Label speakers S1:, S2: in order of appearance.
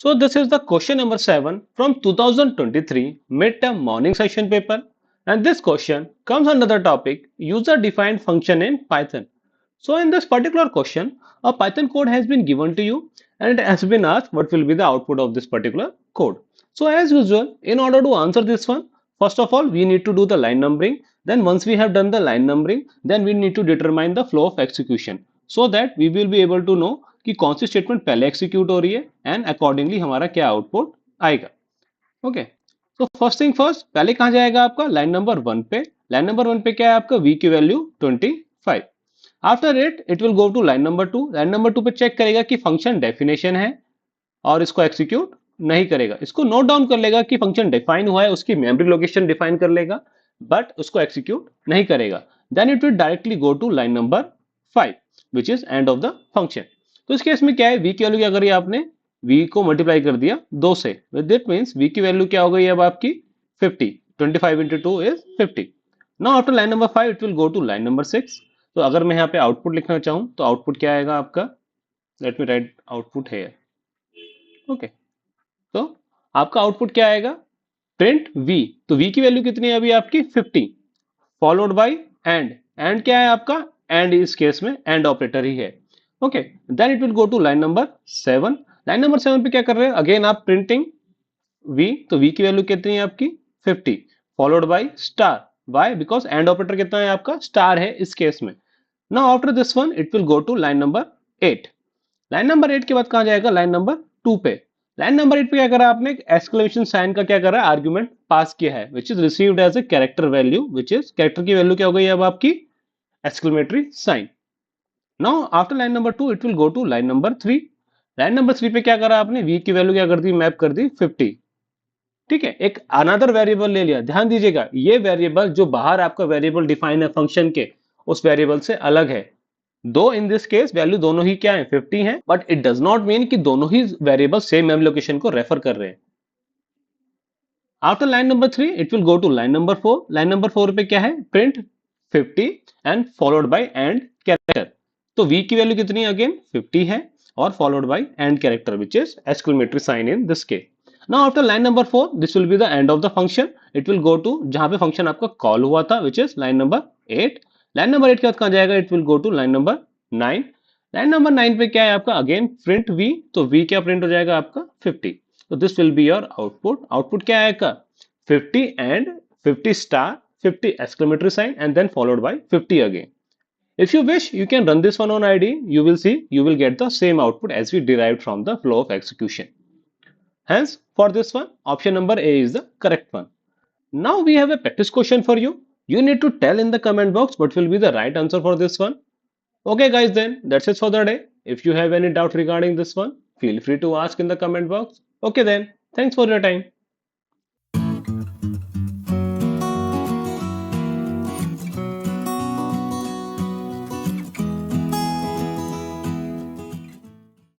S1: So this is the question number 7 from 2023 midterm morning session paper, and this question comes under the topic user defined function in Python. So in this particular question, a Python code has been given to you and it has been asked what will be the output of this particular code. So as usual, in order to answer this one, first of all we need to do the line numbering. Then once we have done the line numbering, then we need to determine the flow of execution so that we will be able to know कि कौन सी statement पहले execute हो रही है and accordingly हमारा क्या output आएगा. Okay, तो फर्स्ट थिंग फर्स्ट, पहले कहां जाएगा आपका लाइन नंबर 1 पे. लाइन नंबर 1 पे क्या है आपका v की value 25. After it will go to line number 2. Line number 2 पे चेक करेगा कि फंक्शन डेफिनेशन है और इसको एग्जीक्यूट नहीं करेगा. इसको नोट डाउन कर लेगा कि फंक्शन डिफाइन हुआ है, उसकी मेमोरी लोकेशन डिफाइन कर लेगा बट उसको एग्जीक्यूट नहीं करेगा. Then it will directly go to line number 5 which is end of the function. तो इस केस में क्या है, v की वैल्यू क्या करी आपने, v को मल्टीप्लाई कर दिया 2 से. विद दैट मींस v की वैल्यू क्या हो गई अब आपकी 50. 25 into 2 is 50. Now after line number 5 it will go to line number 6. तो अगर मैं यहाँ पे आउटपुट लिखना चाहूँ तो आउटपुट क्या आएगा आपका, लेट मी राइट आउटपुट है. ओके, तो आपका आउटपुट क्या आएगा, प्रिंट v. तो v की वैल्यू कितनी है अभी आपकी 50 फॉलोड बाय एंड क्या है आपका, एंड इस केस में एंड ऑपरेटर ही है. Okay, then it will go to line number 7. Line number 7 पे क्या कर रहे हैं, अगेन आप प्रिंटिंग v. तो v की वैल्यू कितनी है आपकी 50 followed by star. Why, because end operator कितना है आपका, स्टार है इस केस में. Now after this one it will go to line number 8. Line number 8 के बाद कहां जाएगा, लाइन नंबर 2 पे. लाइन नंबर 8 पे क्या करा आपने, एक्सक्लेमेशन साइन का क्या करा, आर्गुमेंट पास किया है which is received as a character value, which is character की वैल्यू क्या हो गई अब आपकी exclamatory sign. Now after line number 2 it will go to line number 3. Line number 3 पे क्या करा आपने, v की वैल्यू क्या कर दी, मैप कर दी 50. ठीक है, एक अनदर वेरिएबल ले लिया. ध्यान दीजिएगा ये वेरिएबल जो बाहर आपका वेरिएबल डिफाइन है फंक्शन के, उस वेरिएबल से अलग है. दो इन दिस केस वैल्यू दोनों ही क्या है 50 है, but it does not mean कि दोनों ही वेरिएबल सेम मेमोरी लोकेशन को रेफर कर रहे हैं. After line number 3 it will go to line number 4. Line number 4 पे क्या है, print 50 and followed by end character. तो v की वैल्यू कितनी अगेन 50 है और followed by end character which is exclamatory sign in this case. Now after line number 4 this will be the end of the function. It will go to जहां पे function आपका call हुआ था which is line number 8. Line number 8 के बाद कहां जाएगा, it will go to line number 9. Line number 9 पे क्या है आपका, अगेन प्रिंट v. तो v क्या प्रिंट हो जाएगा आपका 50. तो this will be your output. Output क्या आएगा 50 and 50 star 50 exclamatory sign and then followed by 50 again. If you wish, you can run this one on ID. You will see you will get the same output as we derived from the flow of execution. Hence, for this one, option number A is the correct one. Now we have a practice question for you. You need to tell in the comment box what will be the right answer for this one. Okay guys, then that's it for the day. If you have any doubt regarding this one, feel free to ask in the comment box. Okay then, thanks for your time.